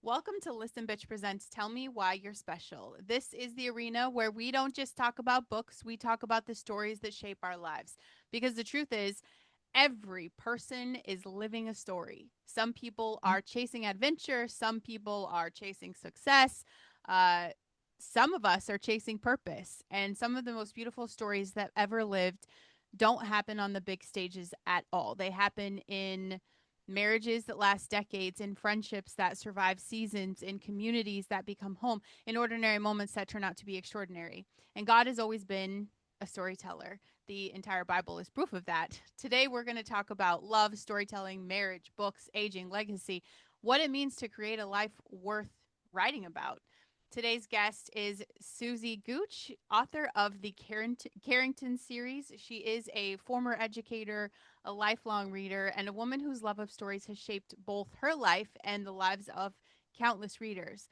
Welcome to Listen Bitch Presents Tell Me Why You're Special. This is the arena where we don't just talk about books, we talk about the stories that shape our lives. Because the truth is, every person is living a story. Some people are chasing adventure, some people are chasing success. Uh, some of us are chasing purpose. And some of the most beautiful stories that ever lived don't happen on the big stages at all. They happen in marriages that last decades, in friendships that survive seasons, in communities that become home, in ordinary moments that turn out to be extraordinary. And God has always been a storyteller. The entire Bible is proof of that. Today, we're going to talk about love, storytelling, marriage, books, aging, legacy, what it means to create a life worth writing about. Today's guest is Susie Gooch, author of the Carrington series. She is a former educator, a lifelong reader, and a woman whose love of stories has shaped both her life and the lives of countless readers.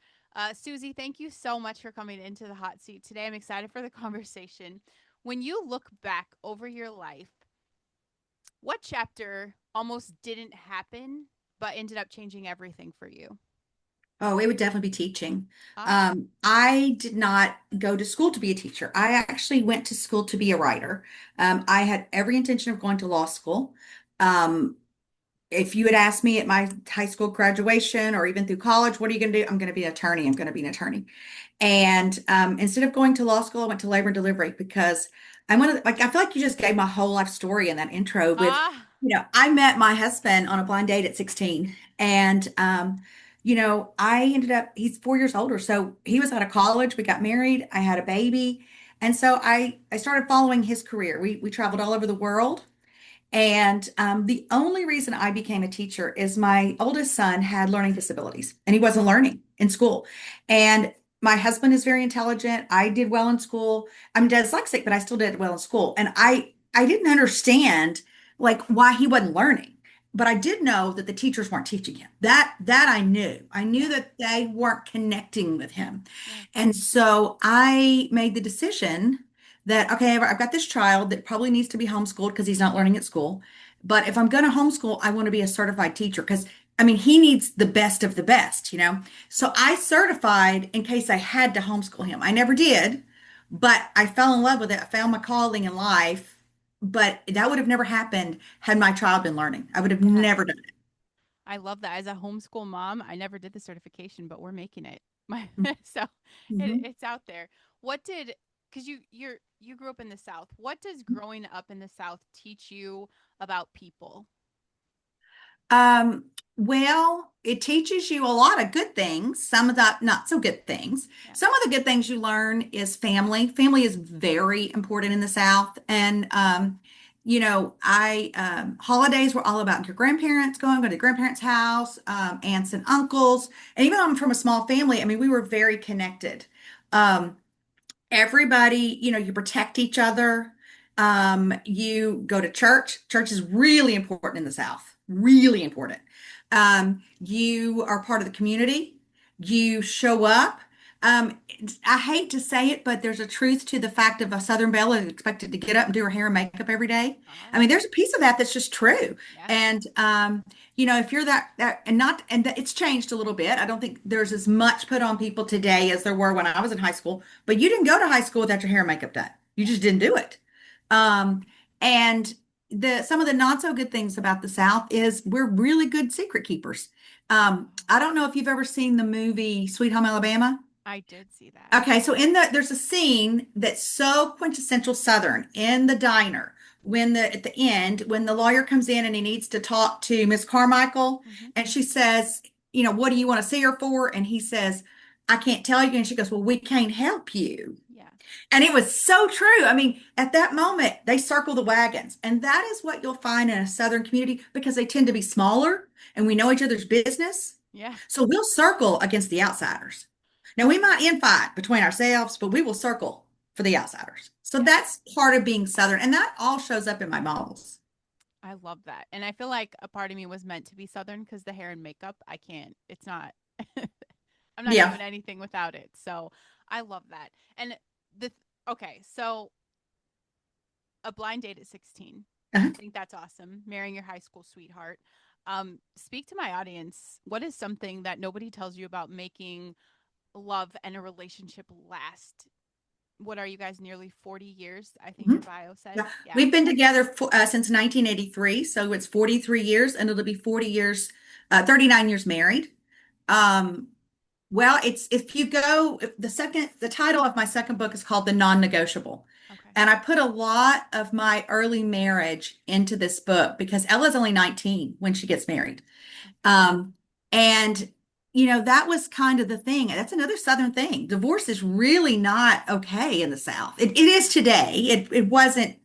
Susie, thank you so much for coming into the hot seat today. I'm excited for the conversation. When you look back over your life, what chapter almost didn't happen but ended up changing everything for you? Oh, it would definitely be teaching. Ah, I did not go to school to be a teacher. I actually went to school to be a writer. I had every intention of going to law school. Um, if you had asked me at my high school graduation or even through college, what are you going to do? I'm going to be an attorney. I'm going to be an attorney. And instead of going to law school, I went to labor and delivery because I'm one of the, like I feel like you just gave my whole life story in that intro with, ah, I met my husband on a blind date at 16. And I ended up he's 4 years older. So he was out of college. We got married. I had a baby. And so I started following his career. We traveled all over the world. And the only reason I became a teacher is my oldest son had learning disabilities and he wasn't learning in school. And my husband is very intelligent. I did well in school. I'm dyslexic, but I still did well in school. And I didn't understand like why he wasn't learning. But I did know that the teachers weren't teaching him. That I knew. I knew yeah, that they weren't connecting with him. yeah, And so I made the decision that, okay, I've got this child that probably needs to be homeschooled because he's not learning at school. But if I'm going to homeschool, I want to be a certified teacher because, I mean, he needs the best of the best. So I certified in case I had to homeschool him. I never did, but I fell in love with it. I found my calling in life. But that would have never happened had my child been learning. I would have yeah. never done I love that. As a homeschool mom, I never did the certification, but we're making it. it. So Mhm. it's out there. What did because you grew up in the South. What does growing up in the South teach you about people? Um, well, it teaches you a lot of good things, some of the not so good things. Yeah. Some of the good things you learn is family. Family is very important in the South. And I holidays were all about your grandparents going to the grandparents' house, aunts and uncles. And even though I'm from a small family, I mean, we were very connected. Um, everybody, you protect each other. You go to church. Church is really important in the South, really important. You are part of the community. You show up. I hate to say it, but there's a truth to the fact of a Southern belle is expected to get up and do her hair and makeup every day. I Ah, mean, there's a piece of that that's just true. yeah. And if you're that and not and that it's changed a little bit. I don't think there's as much put on people today as there were when I was in high school. But you didn't go to high school without your hair and makeup done. You Yeah. just didn't do it. And the some of the not so good things about the South is we're really good secret keepers. Oh, I don't know if you've ever seen the movie Sweet Home Alabama. I did see that. Okay, so there's a scene that's so quintessential Southern in the diner when the at the end when the lawyer comes in and he needs to talk to Miss Carmichael Hmm. and she says, what do you want to see her for? And he says, I can't tell you. And she goes, well, we can't help you. Yeah. And it was so true. I mean, at that moment, they circle the wagons. And that is what you'll find in a Southern community because they tend to be smaller and we know each other's business. Yeah. So we'll circle against the outsiders. Now, we might infight between ourselves, but we will circle for the outsiders. So Yeah. that's part of being Southern. And that all shows up in my models. I love that. And I feel like a part of me was meant to be Southern because the hair and makeup, I can't, it's not, I'm not Yeah. doing anything without it. So I love that. And the, okay, so a blind date at 16. Uh-huh. I think that's awesome. Marrying your high school sweetheart. Speak to my audience. What is something that nobody tells you about making love and a relationship last? What are you guys, nearly 40 years? I think your Mhm. bio said. Yeah. Yeah. We've been together since 1983. So it's 43 years and it'll be 40 years, 39 years married. Um, well, it's if you go, the title of my second book is called The Non-Negotiable. Okay. And I put a lot of my early marriage into this book because Ella's only 19 when she gets married. Um, and that was kind of the thing. That's another Southern thing. Divorce is really not okay in the South. It is today. It wasn't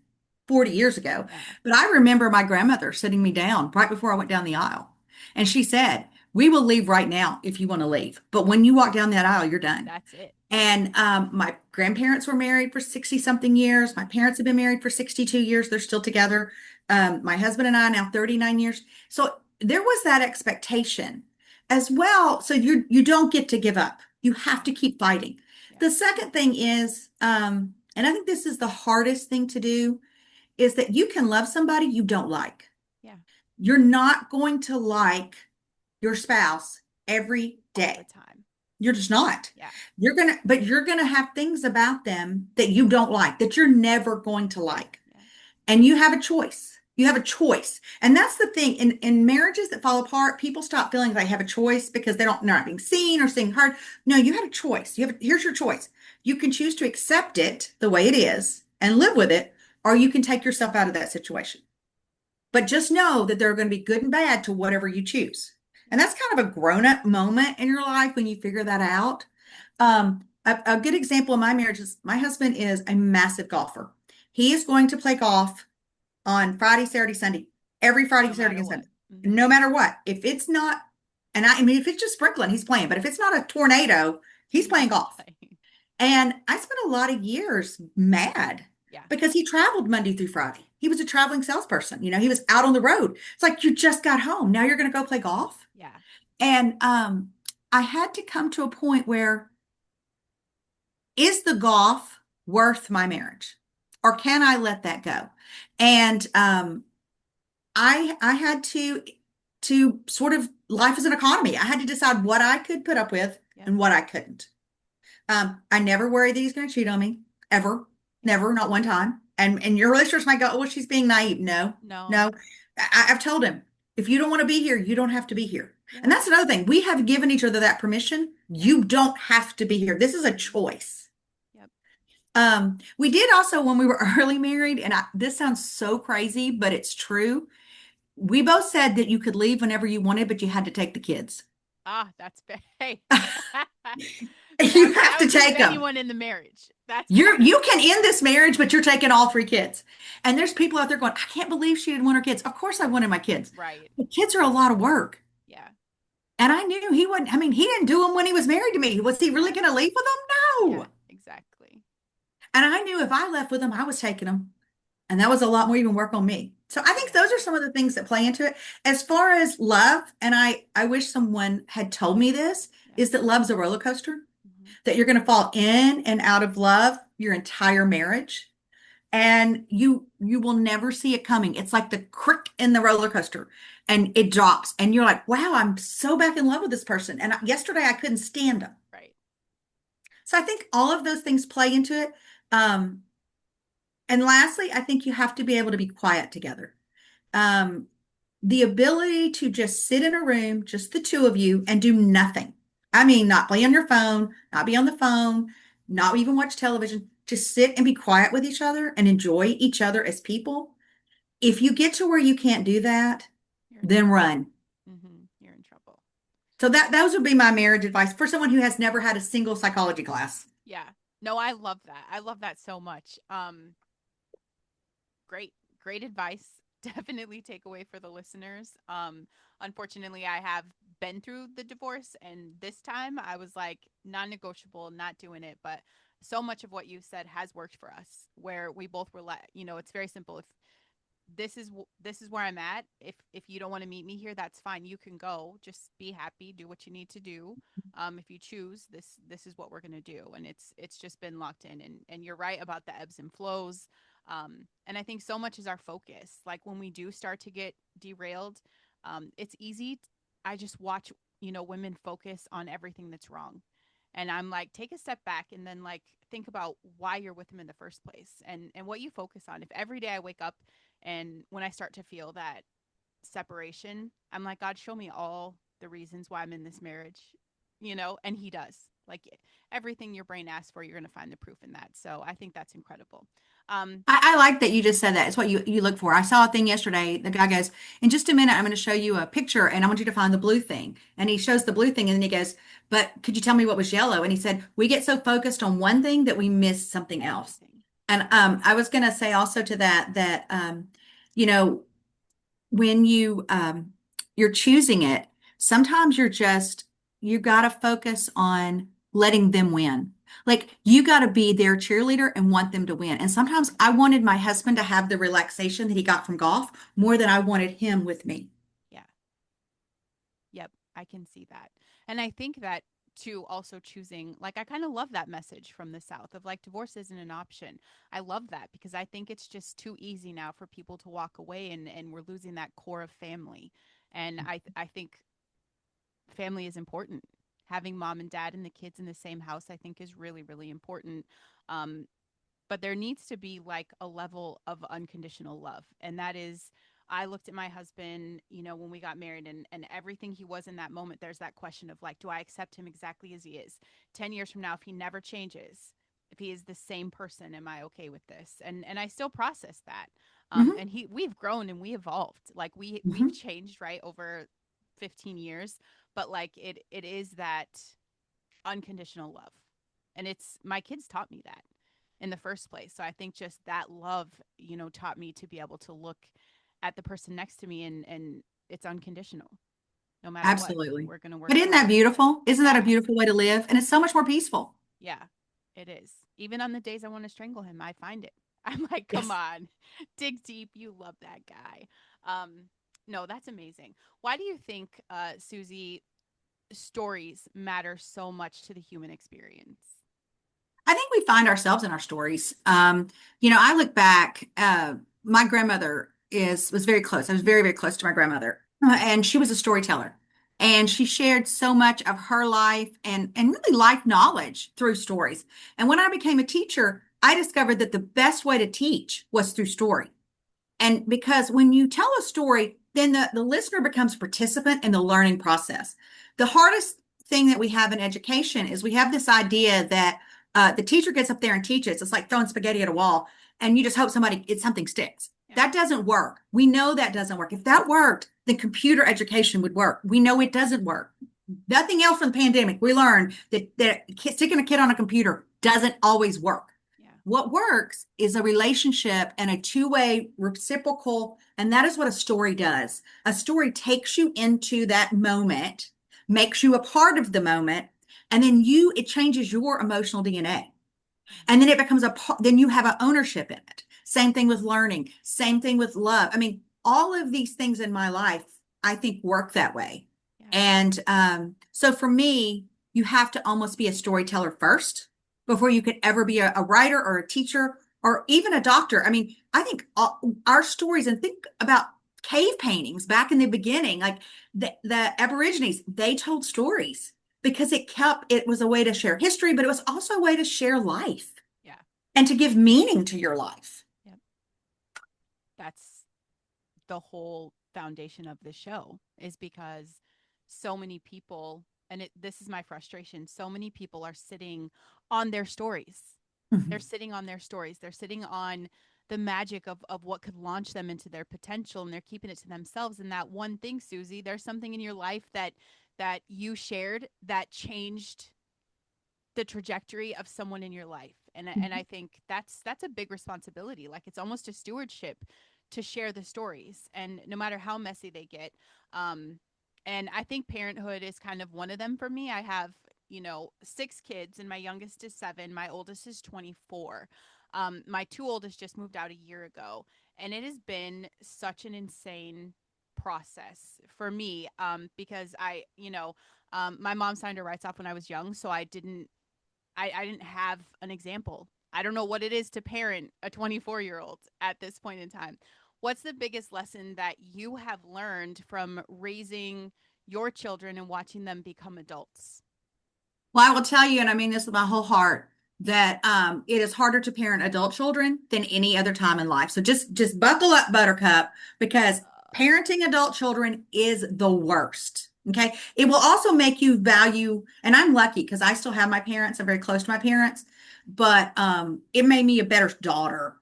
40 years ago. Yeah. But I remember my grandmother sitting me down right before I went down the aisle. And she said, "We will leave right now if you want to leave. But when you walk down that aisle, you're done." That's it. And my grandparents were married for 60 something years. My parents have been married for 62 years. They're still together. My husband and I now 39 years. So there was that expectation as well. So you don't get to give up. You have Yeah. to keep fighting. Yeah. The second thing is, and I think this is the hardest thing to do, is that you can love somebody you don't like. Yeah. You're not going to like your spouse every All the day. time. You're just not. Yeah. But you're gonna have things about them that you don't like, that you're never going to like. Yeah. And you have a choice. You have a choice. And that's the thing. In marriages that fall apart, people stop feeling they have a choice because they're not being seen or seeing heard. No, you have a choice. Here's your choice. You can choose to accept it the way it is and live with it, or you can take yourself out of that situation. But just know that there are going to be good and bad to whatever you choose. And Yeah. that's kind of a grown-up moment in your life when you figure that out. Yeah. A good example of my marriage is my husband is a massive golfer. He is going to play golf on Friday, Saturday, Sunday, every Friday, No Saturday, matter and what. Sunday, Mm-hmm. no matter what. If it's not, and I mean, if it's just sprinkling, he's playing. But if it's not a tornado, he's playing He's golf. playing. And I spent a lot of years mad Yeah. because he traveled Monday through Friday. He was a traveling salesperson. He was out on the road. It's like you just got home. Now you're going to go play golf. Yeah. And I had to come to a point where is the golf worth my marriage, or can I let that go? And I had to sort of life is an economy. I had to decide what I could put up with Yep. and what I couldn't. I never worry that he's going to cheat on me ever, Yeah. never, not one time. And your listeners might go, "Oh, well, she's being naive." No, No. no. I've told him if you don't want to be here, you don't have to be here. Yep. And that's another thing. We have given each other that permission. Yeah. You don't have to be here. This is a Mm-hmm. choice. Yep. We did also when we were early married, and this sounds so crazy, but it's true. We both said that you could leave whenever you wanted, but you had to take the kids. Ah, that's bad. Hey. You have That to would keep take them. anyone in the marriage. That's bad. You can end this marriage, but you're taking all three kids. And there's people out there going, "I can't believe she didn't want her kids." Of course I wanted my kids. Right. The kids are a lot of work. Yeah. And I knew he wouldn't, I mean, he didn't do them when he was married to me. Was he really Yeah. going to leave with them? Yeah. No. Exactly. And I knew if I left with them, I was taking them. And that was a lot more even work on me. So I think Yeah. those are some of the things that play into it. As far as love, and I wish someone had told me this, Yeah. is that love's a roller coaster, Mm-hmm. that you're going to fall in and out of love your entire marriage. And you will never see it coming. It's like the crick in the roller coaster and it drops and you're like, "Wow, I'm so back in love with this person." And yesterday I couldn't stand them. Right. So I think all of those things play into it. Um, and lastly, I think you have to be able to be quiet together. Um, the ability to just sit in a room, just the two of you, and do nothing. I mean, not play on your phone, not be on the phone, not even watch television. Just sit and be quiet with each other and enjoy each other as people. If you get to where you can't do that, You're in then trouble. run. Mm-hmm. You're in trouble. So that those would be my marriage advice for someone who has never had a single psychology class. Yeah. No, I love that. I love that so much. Great, great advice. Definitely take away for the listeners. Unfortunately, I have been through the divorce, and this time I was like non-negotiable, not doing it. But so much of what you said has worked for us, where we both were like, it's very simple. If this is where I'm at. If you don't want to meet me here, that's fine. You can go. Just be happy. Do what you need to do. If you choose, this is what we're gonna do, and it's just been locked in. And you're right about the ebbs and flows. And I think so much is our focus. Like when we do start to get derailed, It's easy. I just watch, women focus on everything that's wrong. And I'm like, take a step back and then like think about why you're with them in the first place and what you focus on. If every day I wake up and when I start to feel that separation, I'm like, God, show me all the reasons why I'm in this marriage, and He does. Like everything your brain asks for, you're going to find the proof in that. So I think that's incredible. Um, I like that you just said that. It's what you look for. I saw a thing yesterday. The guy goes, in just a minute, I'm going to show you a picture and I want you to find the blue thing. And he shows the blue thing and then he goes, but could you tell me what was yellow? And he said, we get so focused on one thing that we miss something else. everything. And I was going to say also to that, you know, when you're choosing it, sometimes you got to focus on letting them win. Like you got to be their cheerleader and want them to win. And sometimes I wanted my husband to have the relaxation that he got from golf more than I wanted him with me. Yeah. Yep, I can see that. And I think that too, also choosing, like, I kind of love that message from the South of like, divorce isn't an option. I love that because I think it's just too easy now for people to walk away and we're losing that core of family. And I think family is important. Having mom and dad and the kids in the same house, I think, is really, really important. Um, but there needs to be like a level of unconditional love. And that is, I looked at my husband, when we got married and everything he was in that moment, there's that question of like, do I accept him exactly as he is? 10 years from now, if he never changes, if he is the same person, am I okay with this? And I still process that. Hmm. And we've grown and we evolved. Like we've Hmm. changed, right, over 15 years, but like it is that unconditional love. And it's my kids taught me that in the first place. So I think just that love, taught me to be able to look at the person next to me and it's unconditional. No matter what, Absolutely. we're going to work But isn't through that it. beautiful? Isn't that a Yeah. beautiful way to live? And it's so much more peaceful. Yeah. It is. Even on the days I want to strangle him, I find it. I'm like, come Yes. on. Dig deep. You love that guy. Um no, that's amazing. Why do you think Susie, stories matter so much to the human experience? I think we find ourselves in our stories. I look back. My grandmother is was very close. I was very, very close to my grandmother, and she was a storyteller, and she shared so much of her life and really life knowledge through stories. And when I became a teacher, I discovered that the best way to teach was through story. And because when you tell a story, then the listener becomes a participant in the learning process. The hardest thing that we have in education is we have this idea that the teacher gets up there and teaches. It's like throwing spaghetti at a wall, and you just hope something sticks. Yeah. That doesn't work. We know that doesn't work. If that worked, then computer education would work. We know it doesn't work. Nothing else from the pandemic. We learned that sticking a kid on a computer doesn't always work. Yeah. What works is a relationship and a two-way reciprocal, and that is what a story does. A story takes you into that moment, makes you a part of the moment, and then it changes your emotional DNA. Yeah. And then it becomes then you have an ownership in it. Same thing with learning, same thing with love. I mean, all of these things in my life, I think work that way. Yeah. And so for me, you have to almost be a storyteller first before you could ever be a writer or a teacher or even a doctor. I mean, I think our stories, and think about cave paintings back in the beginning, like the Aborigines, they told stories because it was a way to share history, but it was also a way to share life Yeah. and to give meaning to your life. Yep. That's the whole foundation of the show, is because so many people, and this is my frustration, so many people are sitting on their stories. They're Mhm. sitting on their stories. They're sitting on the magic of what could launch them into their potential, and they're keeping it to themselves. And that one thing, Susie, there's something in your life that you shared that changed the trajectory of someone in your life. And I think that's a big responsibility. Like it's almost a stewardship to share the stories, and no matter how messy they get. um and I think parenthood is kind of one of them for me. I have, 6 kids, and my youngest is 7, my oldest is 24. My two oldest just moved out a year ago, and it has been such an insane process for me, because my mom signed her rights off when I was young, so I didn't have an example. I don't know what it is to parent a 24-year-old at this point in time. What's the biggest lesson that you have learned from raising your children and watching them become adults? Well, I will tell you, and I mean this with my whole heart, that it is harder to parent adult children than any other time in life. So just buckle up, Buttercup, because parenting adult children is the worst. Okay. It will also make you value, and I'm lucky because I still have my parents. I'm very close to my parents, but it made me a better daughter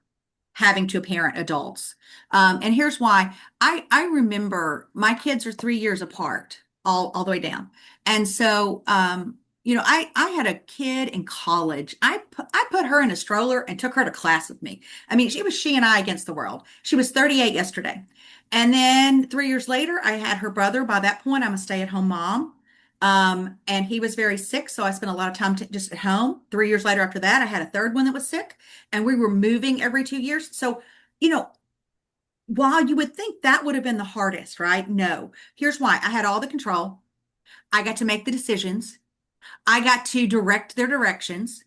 having to parent adults. And here's why. I remember my kids are 3 years apart, all the way down. And so I had a kid in college. I put her in a stroller and took her to class with me. I mean, she and I against the world. She was 38 yesterday. And then 3 years later, I had her brother. By that point, I'm a stay-at-home mom. And he was very sick, so I spent a lot of time just at home. 3 years later, after that, I had a third one that was sick, and we were moving every 2 years. So, you know, while you would think that would have been the hardest, right? No. Here's why. I had all the control. I got to make the decisions. I got to direct their directions.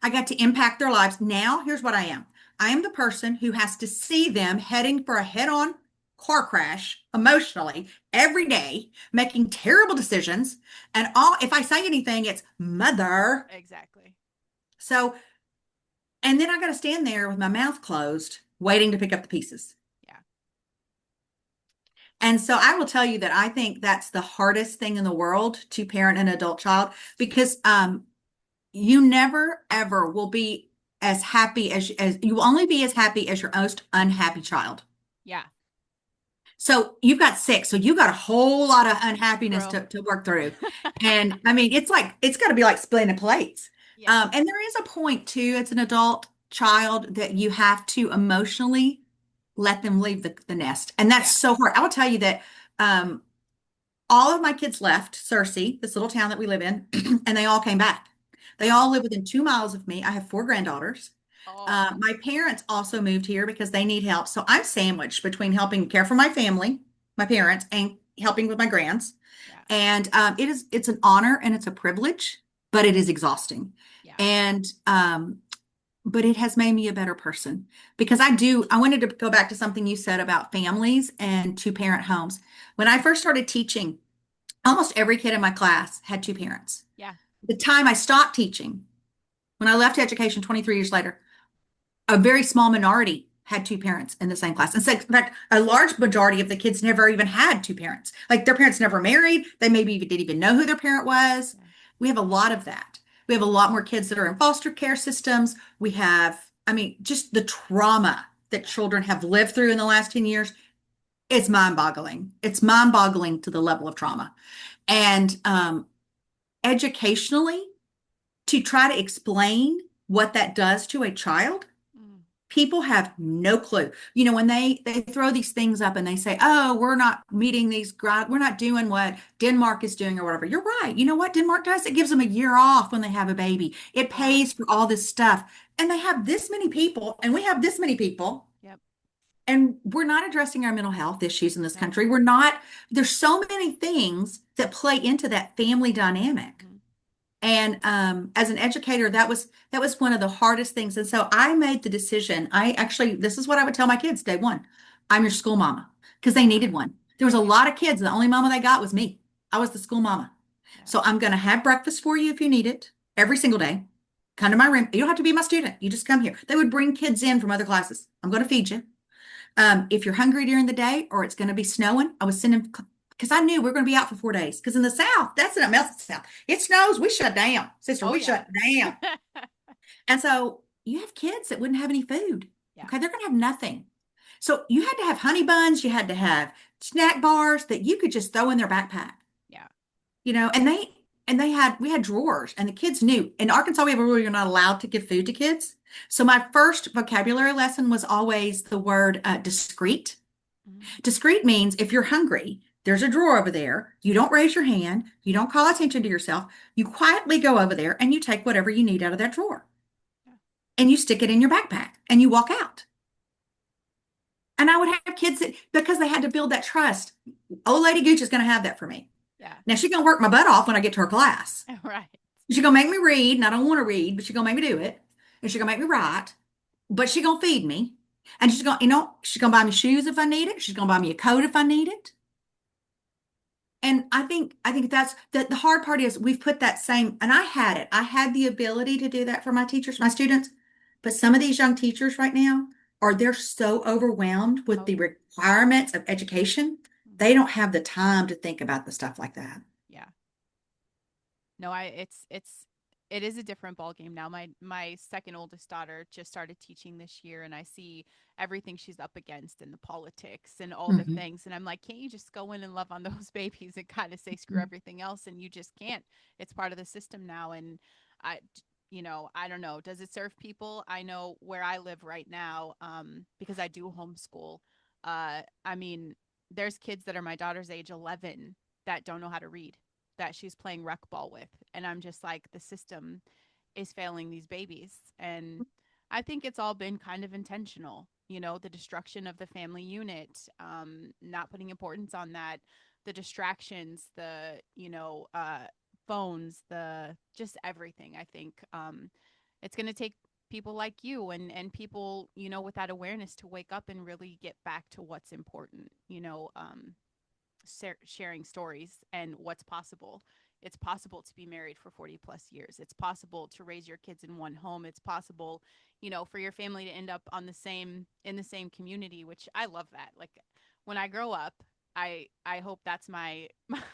I got to impact their lives. Now, here's what I am. I am the person who has to see them heading for a head-on car crash emotionally every day, making terrible decisions. And all, if I say anything, it's mother. Exactly. So, and then I got to stand there with my mouth closed, waiting to pick up the pieces. Yeah. And so I will tell you that I think that's the hardest thing in the world to parent an adult child because you never ever will be as happy as you will only be as happy as your most unhappy child. Yeah. So you've got six, so you got a whole lot of unhappiness True. to work through. And I mean, it's got to be like splitting plates. Yes. And there is a point too, as an adult child, that you have to emotionally let them leave the nest. And that's Yeah. so hard. I will tell you that um, all of my kids left Searcy, this little town that we live in, and they all came back. They all live within 2 miles of me. I have four granddaughters. Oh, My parents also moved here because they need help. So I'm sandwiched between helping care for my family, my parents, and helping with my grands. yeah. And it's an honor and it's a privilege, but it is exhausting. Yeah. And but it has made me a better person because I wanted to go back to something you said about families and two parent homes. When I first started teaching, almost every kid in my class had two parents. Yeah. The time I stopped teaching, when I left education 23 years later, a very small minority had two parents in the same class. And so, in fact, a large majority of the kids never even had two parents. Like their parents never married. They maybe even didn't even know who their parent was. Yeah. We have a lot of that. We have a lot more kids that are in foster care systems. We have, I mean, just the trauma that Yeah. children have lived through in the last 10 years. It's mind-boggling. It's mind-boggling to the level of trauma. And educationally, to try to explain what that does to a child, Mm. people have no clue. You know, when they throw these things up and they say, "Oh, we're not meeting we're not doing what Denmark is doing or whatever." You're right. You know what Denmark does? It gives them a year off when they have a baby. It Yeah. pays for all this stuff. And they have this many people and we have this many people. Yep. And we're not addressing our mental health issues in this Nope. country. We're not, there's so many things that play into that family dynamic. Mhm. And as an educator, that was one of the hardest things. And so I made the decision. I actually, this is what I would tell my kids day one. I'm your school mama because they Yeah. needed one. There was a lot of kids. The only mama they got was me. I was the school mama. Yeah. So I'm going to have breakfast for you if you need it every single day. Come to my room. You don't have to be my student. You just come here. They would bring kids in from other classes. I'm going to feed you. If you're hungry during the day or it's going to be snowing, I was sending because I knew we were going to be out for 4 days. Because in the South, that's in the South. It snows, we shut down, sister. Oh We yeah. shut down. And so you have kids that wouldn't have any food. Yeah. Okay, they're going to have nothing. So you had to have honey buns. You had to have snack bars that you could just throw in their backpack. Yeah. And we had drawers, and the kids knew. In Arkansas, we have a rule you're not allowed to give food to kids. So my first vocabulary lesson was always the word discreet. Mhm. Discreet means if you're hungry, there's a drawer over there. You don't raise your hand. You don't call attention to yourself. You quietly go over there and you take whatever you need out of that drawer Yeah. and you stick it in your backpack and you walk out. And I would have kids that, because they had to build that trust. Old Lady Gooch is going to have that for me. Yeah. Now she's going to work my butt off when I get to her class. Right. She's going to make me read, and I don't want to read, but she's going to make me do it. And she's going to make me write, but she's going to feed me. And she's going, she's going to buy me shoes if I need it. She's going to buy me a coat if I need it. And I think that's the hard part is we've put that same, and I had it. I had the ability to do that for my teachers, my students. But some of these young teachers right now they're so overwhelmed with Oh the yeah. requirements of education, they Hmm. don't have the time to think about the stuff like that. Yeah. No, it is a different ball game now. My second oldest daughter just started teaching this year, and I see everything she's up against in the politics and all the Mhm. things, and I'm like, can't you just go in and love on those babies and kind of say screw everything else? And you just can't. It's part of the system now, and I I don't know. Does it serve people? I know where I live right now, because I do homeschool. I mean, there's kids that are my daughter's age, 11, that don't know how to read, that she's playing rec ball with. And I'm just like, the system is failing these babies. And I think it's all been kind of intentional, the destruction of the family unit, not putting importance on that, the distractions, the, phones, the just everything. I think it's going to take people like you and people, with that awareness to wake up and really get back to what's important, sharing stories and what's possible. It's possible to be married for 40 plus years. It's possible to raise your kids in one home. It's possible, for your family to end up on the same in the same community, which I love that. Like when I grow up, I hope that's my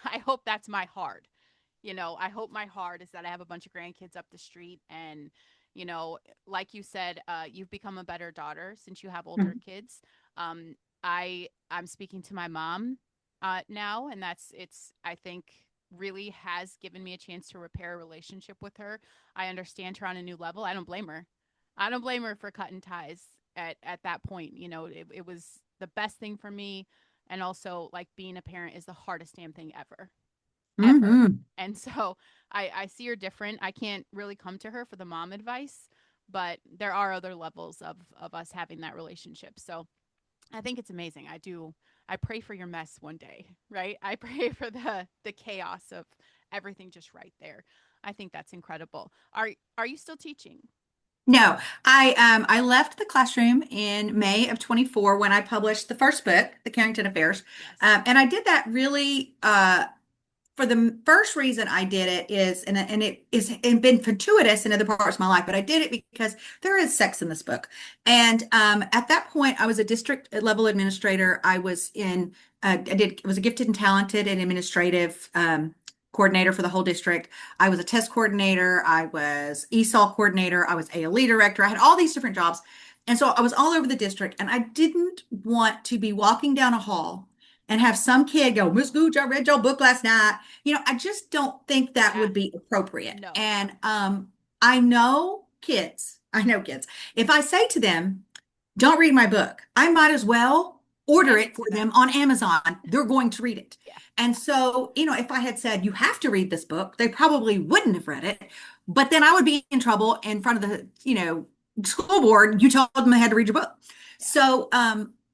I hope that's my heart. I hope my heart is that I have a bunch of grandkids up the street and you know, like you said, you've become a better daughter since you have older Mhm. kids. Um, I'm speaking to my mom now, and it's I think really has given me a chance to repair a relationship with her. I understand her on a new level. I don't blame her. I don't blame her for cutting ties at that point. It was the best thing for me, and also like being a parent is the hardest damn thing ever, ever. Mhm. And so I see her different. I can't really come to her for the mom advice, but there are other levels of us having that relationship. So I think it's amazing. I pray for your mess one day, right? I pray for the chaos of everything just right there. I think that's incredible. Are you still teaching? No, I left the classroom in May of 24 when I published the first book, The Carrington Affairs. Yes. And I did that really for the first reason I did it is, and it is and been fortuitous in other parts of my life, but I did it because there is sex in this book. And at that point, I was a district level administrator. I was a gifted and talented and administrative coordinator for the whole district. I was a test coordinator. I was ESOL coordinator. I was ALE director. I had all these different jobs. And so I was all over the district, and I didn't want to be walking down a hall and have some kid go, Miss Gooch, I read your book last night. I just don't think that Yeah. would be appropriate. No. And I know kids. If I say to them, don't read my book, I might as well order Hand it it for to them them. on Amazon. They're going to read it. Yeah. And so, if I had said, you have to read this book, they probably wouldn't have read it. But then I would be in trouble in front of the school board. You told them they had to read your book. Yeah. So,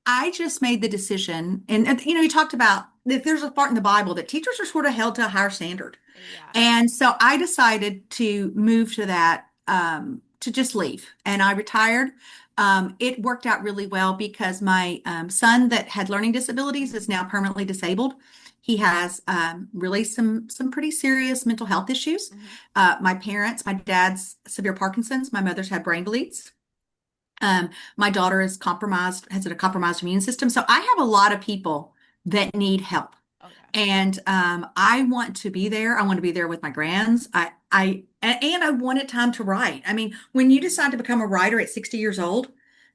I just made the decision, and you talked about if there's a part in the Bible that teachers are sort of held to a higher standard. Yeah. And so I decided to move to that, to just leave. And I retired. It worked out really well because my son that had learning disabilities is Mhm. now permanently disabled. He has really some pretty serious mental health issues. Mhm. My dad's severe Parkinson's, my mother's had brain bleeds. My daughter is compromised, has a compromised immune system. So I have a lot of people that need help. Oh yeah. And I want to be there. I want to be there with my grands. And I wanted time to write. I mean, when you Mhm. decide to become a writer at 60 years old,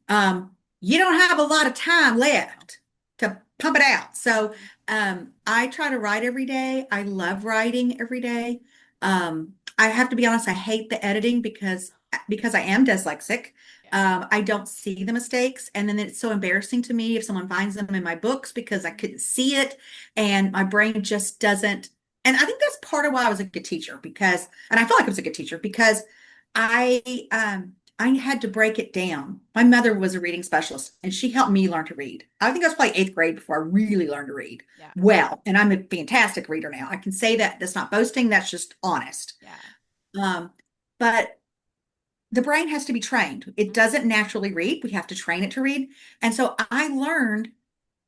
you don't have a lot of time No. left to pump it out. So Mhm. I try to write every day. I love writing every day. I have to be honest, I hate the editing because I am dyslexic. Yeah. I don't see the mistakes, and then it's so embarrassing to me if someone finds them in my books because I Mhm. couldn't see it and my brain just doesn't. And I think that's part of why I was a good teacher and I feel like I was a good teacher because I had to break it down. My mother was a reading specialist and she helped me learn to read. I think I was probably eighth grade before I really learned to read Yeah. well. And I'm a fantastic reader now. I can say that. That's not boasting, that's just honest. Yeah. Um, but the brain has to be trained. It Mm-hmm. doesn't naturally read. We have to train it to read. And so I learned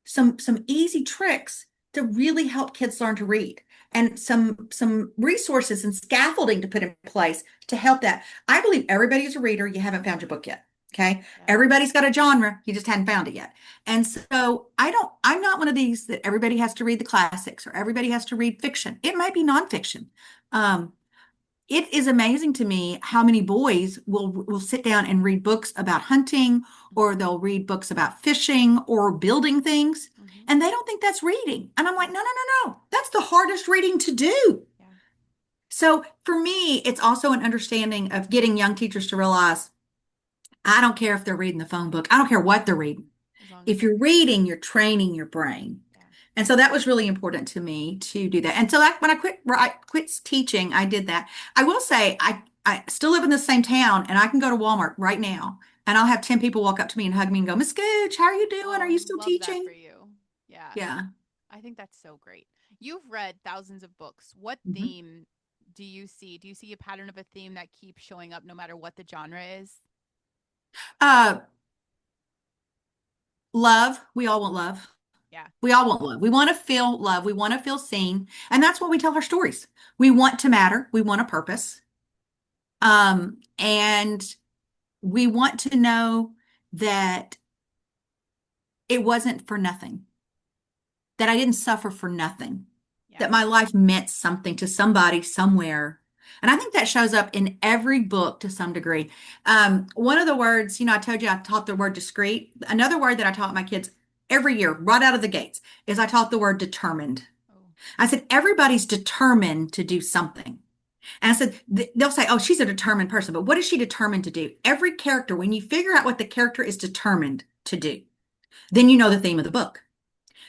some easy tricks to really help kids learn to read and some resources and scaffolding to put in place to help that. I believe everybody's a reader. You haven't found your book yet. Okay. Yep. Everybody's got a genre. You just hadn't found it yet. And so I'm not one of these that everybody has to read the classics or everybody has to read fiction. It might be nonfiction. Um, it is amazing to me how many boys will sit down and read books about hunting, or Mm-hmm. they'll read books about fishing or building things, Mm-hmm. and they don't think that's reading. And I'm like, Nope. no, no, no, no. That's the hardest reading to do. Yeah. So for me, it's also an understanding of getting young teachers to realize I don't care if they're reading the phone book. I don't care what they're reading. As long as If they're you're reading. reading, you're training your brain. Yeah. And so that was really important to me to do that. And so that when I quit teaching, I did that. I will say I still live in the same town and I can go to Walmart right now and I'll have 10 people walk up to me and hug me and go, Miss Gooch, how are you doing? Are you Oh, still love that teaching? for you. Yeah. Yeah. I think that's so great. You've read thousands of books. What Mhm. theme do you see? Do you see a pattern of a theme that keeps showing up no matter what the genre is? Uh, love. We all want love. Yeah. We all want love. We want to feel love. We want to feel seen. And that's what we tell our stories. We want to matter. We want a purpose. And we want to know that it wasn't for nothing, that I didn't suffer for nothing, Yeah. that my life meant something to somebody somewhere. And I think that shows up in every book to some degree. One of the words, I told you I taught the word discreet. Another word that I taught my kids every year, right out of the gates, is I taught the word determined. Oh, I said, everybody's determined to do something. And I said, they'll say, oh, she's a determined person, but what is she determined to do? Every character, when you figure out what the character is determined to do, then you know the theme of the book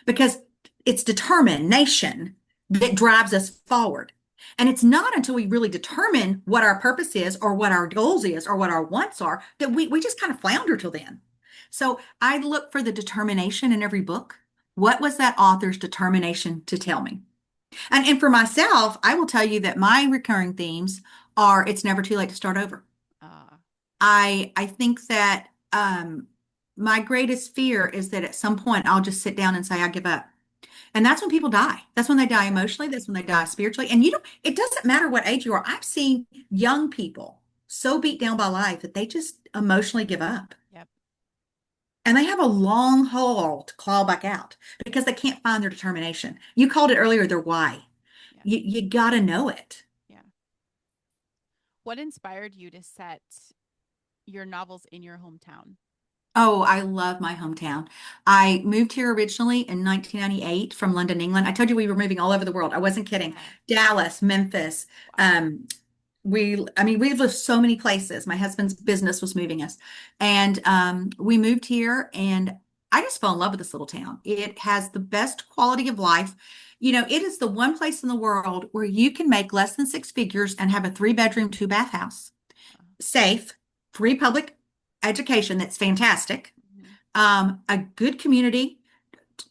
because it's determination that drives us forward. And it's not until we really determine what our purpose is or what our goals is or what our wants are that we just kind of flounder till then. So I look for the determination in every book. What was that author's determination to tell me? And for myself, I will tell you that my recurring themes are it's never too late to start over. uh, I think that my greatest fear is that at some point I'll just sit down and say I give up. And that's when people die. That's when they die yeah. emotionally. That's when they die spiritually. And it doesn't matter what age you are. I've seen young people so beat down by life that they just emotionally give up. Yep. And they have a long haul to claw back out because they can't find their determination. You called it earlier their why. Yeah. You got to know it. Yeah. What inspired you to set your novels in your hometown? Oh, I love my hometown. I moved here originally in 1998 from London, England. I told you we were moving all over the world. I wasn't kidding. Yeah. Dallas, Memphis. Wow. Um, we've lived so many places. My husband's business was moving us. And we moved here and I just fell in love with this little town. It has the best quality of life. It is the one place in the world where you can make less than six figures and have a three-bedroom, two-bath house. Uh, Safe, free public education that's fantastic, mhm. a good community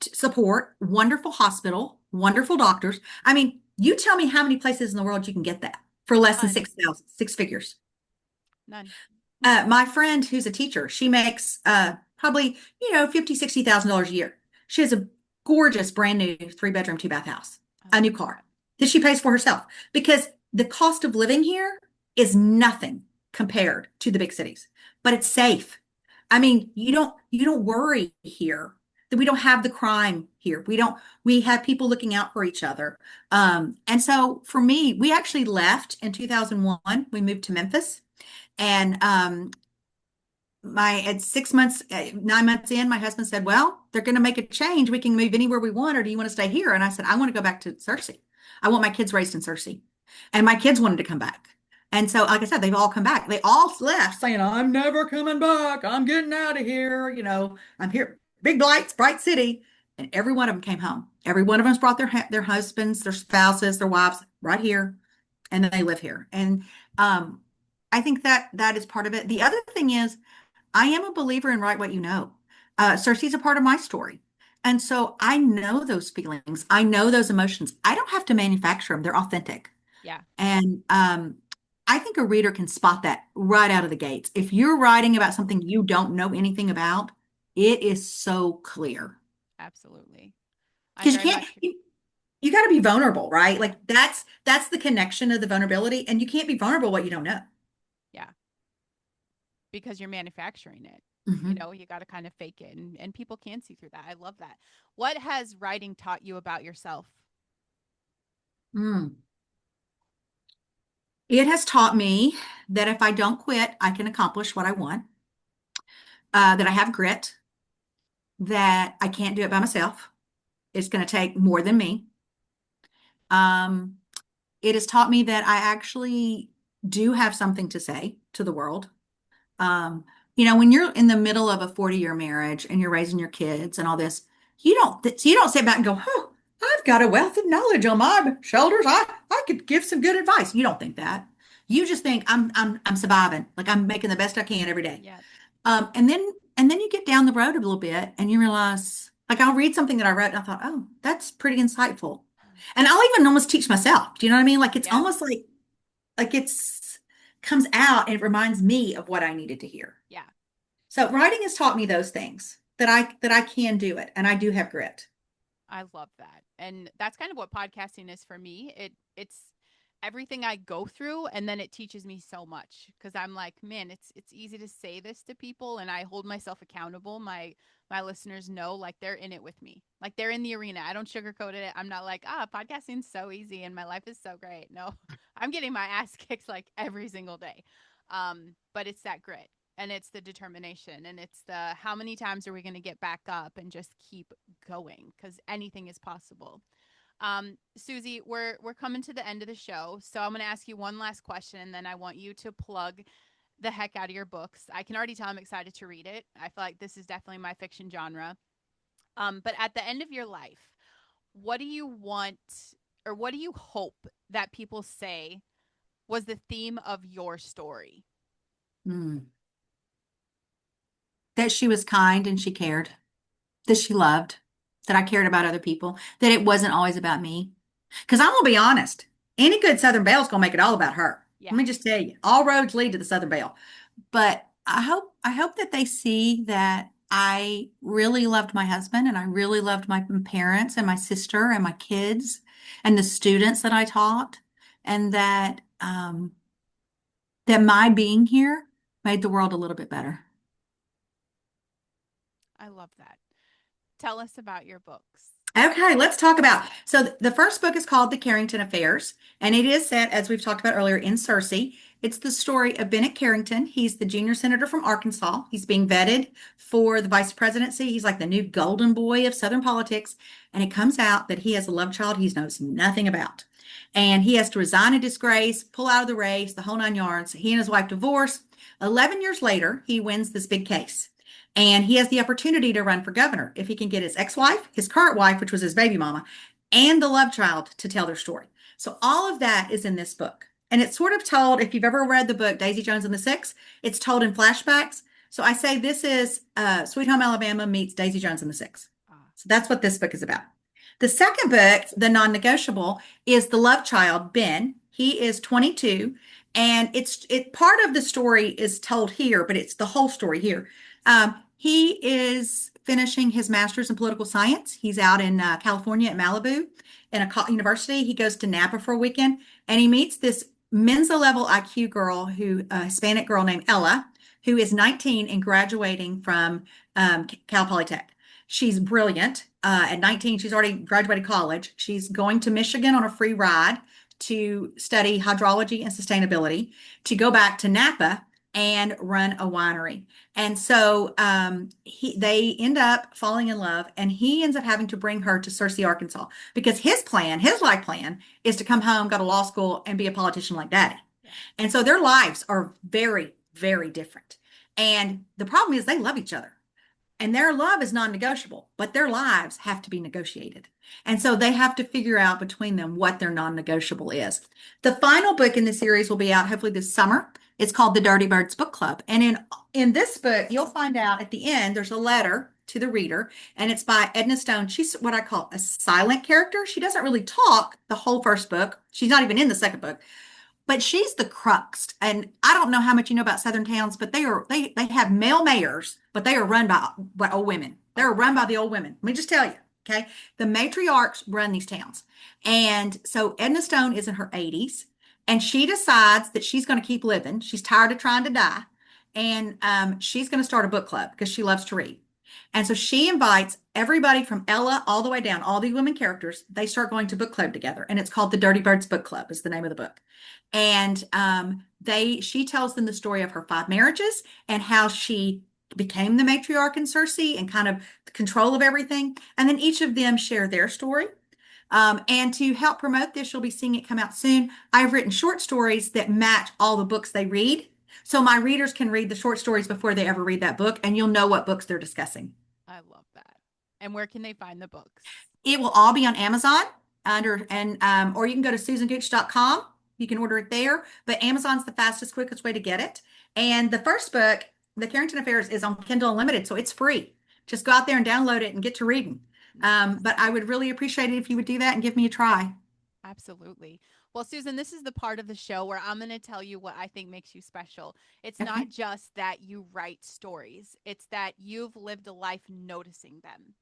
support, wonderful hospital, wonderful doctors. I mean, you tell me how many places in the world you can get that for less than None. 6,000, six figures. None. My friend who's a teacher, she makes probably, 50, $60,000 a year. She has a gorgeous brand new three-bedroom, two-bath house, I a new love car that. that she pays for herself because the cost of living here is nothing compared to the big cities, but it's safe. I mean, you don't worry here that we don't have the crime here. We have people looking out for each other. And so for me, we actually left in 2001. We moved to Memphis and my at 6 months, 9 months in, my husband said, well, they're going to make a change. We can move anywhere we want, or do you want to stay here? And I said, I want to go back to Searcy. I want my kids raised in Searcy. And my kids wanted to come back. And so, like I said, they've all come back. They all left saying, I'm never coming back. I'm getting out of here. I'm here, big lights, bright city. And every one of them came home. Every one of them's brought their husbands, their spouses, their wives right here. And then they live here. And I think that is part of it. The other thing is, I am a believer in write what you know. Cersei's a part of my story. And so I know those feelings. I know those emotions. I don't have to manufacture them. They're authentic. Yeah. And I think a reader can spot that right out of the gates. If you're writing about something you don't know anything about, it is so clear. Absolutely. I Because very much, you got to be vulnerable, right? Like that's the connection of the vulnerability, and you can't be vulnerable what you don't know. yeah, because you're manufacturing it. You Hmm. know, you got to kind of fake it, and people can see through that. I love that. What has writing taught you about yourself? Mm. It has taught me that if I don't quit, I can accomplish what I want. That I have grit. That I can't do it by myself. It's going to take more than me. Um, it has taught me that I actually do have something to say to the world. Um, when you're in the middle of a 40-year marriage and you're raising your kids and all this, you don't sit back and go, "Oh, I've got a wealth of knowledge on my shoulders. I could give some good advice." You don't think that. You just think I'm surviving, like I'm making the best I can every day. Yeah. And then you get down the road a little bit and you realize, like I'll read something that I read and I thought, oh, that's pretty insightful. And I'll even almost teach myself. Do you know what I mean? Like it's Yeah. almost like it's comes out and it reminds me of what I needed to hear. Yeah. So writing has taught me those things that I can do it and I do have grit. I love that. And that's kind of what podcasting is for me. It's everything I go through, and then it teaches me so much because I'm like, man, it's easy to say this to people and I hold myself accountable. My listeners know like they're in it with me. Like they're in the arena. I don't sugarcoat it. I'm not like, podcasting's so easy and my life is so great. No. I'm getting my ass kicked like every single day. But it's that grit and it's the determination and it's the how many times are we going to get back up and just keep going because anything is possible. Susie, we're coming to the end of the show, so I'm going to ask you one last question, and then I want you to plug the heck out of your books. I can already tell I'm excited to read it. I feel like this is definitely my fiction genre. But at the end of your life, what do you want or what do you hope that people say was the theme of your story? Mm. That she was kind and she cared, that she loved, that I cared about other people, that it wasn't always about me. Because I'm gonna be honest, any good Southern Belle is gonna make it all about her. Let Yeah, me just tell you, all roads lead to the Southern Belle. But I hope that they see that I really loved my husband and I really loved my parents and my sister and my kids and the students that I taught, and that my being here made the world a little bit better. I love that. Tell us about your books. Okay, let's talk about. So the first book is called The Carrington Affairs, and it is set, as we've talked about earlier, in Searcy. It's the story of Bennett Carrington. He's the junior senator from Arkansas. He's being vetted for the vice presidency. He's like the new golden boy of Southern politics. And it comes out that he has a love child he knows nothing about. And he has to resign in disgrace, pull out of the race, the whole nine yards. He and his wife divorce. 11 years later, he wins this big case. And he has the opportunity to run for governor if he can get his ex-wife, his current wife, which was his baby mama, and the love child to tell their story. So all of that is in this book. And it's sort of told, if you've ever read the book Daisy Jones and the Six, it's told in flashbacks. So I say this is Sweet Home Alabama meets Daisy Jones and the Six. Ah, So that's what this book is about. The second book, The Non-Negotiable, is the love child, Ben. He is 22, and it part of the story is told here, but it's the whole story here. He is finishing his master's in political science. He's out in California at Malibu in a university. He goes to Napa for a weekend, and he meets this Mensa level IQ girl, a Hispanic girl named Ella, who is 19 and graduating from Cal Polytech. She's brilliant. At 19, she's already graduated college. She's going to Michigan on a free ride to study hydrology and sustainability, to go back to Napa and run a winery. And so they end up falling in love, and he ends up having to bring her to Searcy, Arkansas, because his life plan, is to come home, go to law school, and be a politician like daddy. yeah. And so their lives are very, very different. And the problem is they love each other. And their love is non-negotiable, but their lives have to be negotiated. And so they have to figure out between them what their non-negotiable is. The final book in the series will be out hopefully this summer. It's called The Dirty Birds Book Club. And in this book, you'll find out at the end there's a letter to the reader, and it's by Edna Stone. She's what I call a silent character. She doesn't really talk the whole first book. She's not even in the second book, but she's the crux. And I don't know how much you know about Southern towns, but they have male mayors, but they are run by old women. They're run Okay. by the old women. Let me just tell you, okay? The matriarchs run these towns. And so Edna Stone is in her 80s, and she decides that she's going to keep living. She's tired of trying to die. And she's going to start a book club because she loves to read. And so she invites everybody from Ella all the way down, all the women characters. They start going to book club together, and it's called the Dirty Birds Book Club, is the name of the book. And she tells them the story of her 5 marriages and how she became the matriarch in Cersei and kind of the control of everything. And then each of them share their story. And to help promote this, you'll be seeing it come out soon. I've written short stories that match all the books they read. So my readers can read the short stories before they ever read that book, and you'll know what books they're discussing. I love that. And where can they find the books? It will all be on Amazon or you can go to susangooch.com. You can order it there, but Amazon's the fastest, quickest way to get it. And the first book, The Carrington Affairs, is on Kindle Unlimited, so it's free. Just go out there and download it and get to reading. Nice. But I would really appreciate it if you would do that and give me a try. Absolutely. Well, Susan, this is the part of the show where I'm going to tell you what I think makes you special. It's Okay. not just that you write stories, it's that you've lived a life noticing them.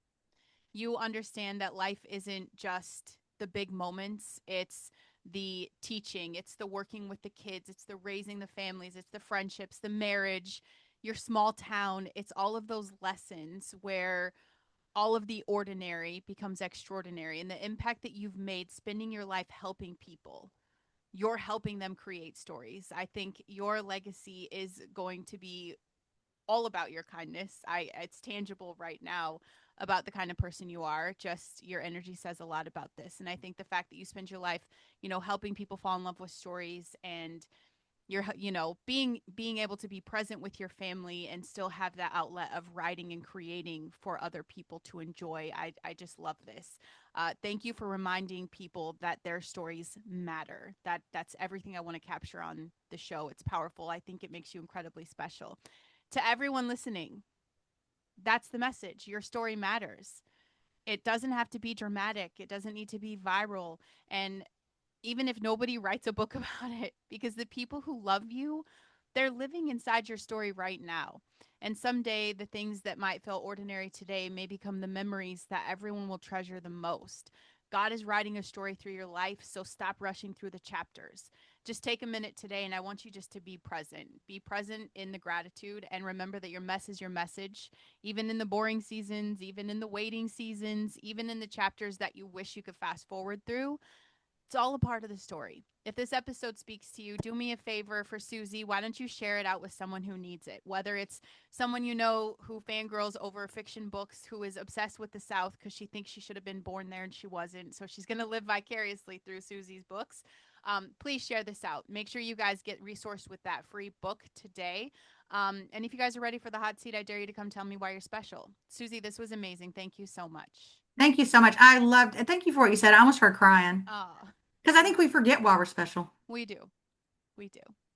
You understand that life isn't just the big moments, it's the teaching, it's the working with the kids, it's the raising the families, it's the friendships, the marriage, your small town. It's all of those lessons where all of the ordinary becomes extraordinary, and the impact that you've made spending your life helping people. You're helping them create stories. I think your legacy is going to be all about your kindness. It's tangible right now about the kind of person you are. Just your energy says a lot about this. And I think the fact that you spend your life, helping people fall in love with stories, and you're being able to be present with your family and still have that outlet of writing and creating for other people to enjoy. I just love this. Thank you for reminding people that their stories matter. That's everything I want to capture on the show. It's powerful. I think it makes you incredibly special. To everyone listening, that's the message. Your story matters. It doesn't have to be dramatic, it doesn't need to be viral. And even if nobody writes a book about it, because the people who love you, they're living inside your story right now. And someday, the things that might feel ordinary today may become the memories that everyone will treasure the most. God is writing a story through your life, so stop rushing through the chapters. Just take a minute today, and I want you just to be present. Be present in the gratitude, and remember that your mess is your message, even in the boring seasons, even in the waiting seasons, even in the chapters that you wish you could fast forward through. It's all a part of the story. If this episode speaks to you, do me a favor for Susie. Why don't you share it out with someone who needs it? Whether it's someone you know who fangirls over fiction books, who is obsessed with the South because she thinks she should have been born there and she wasn't. So she's going to live vicariously through Susie's books. Please share this out. Make sure you guys get resourced with that free book today. And if you guys are ready for the hot seat, I dare you to come tell me why you're special. Susie, this was amazing. Thank you so much. Thank you so much. I loved it. Thank you for what you said. I almost started crying Oh, because I think we forget why we're special. we do. We do.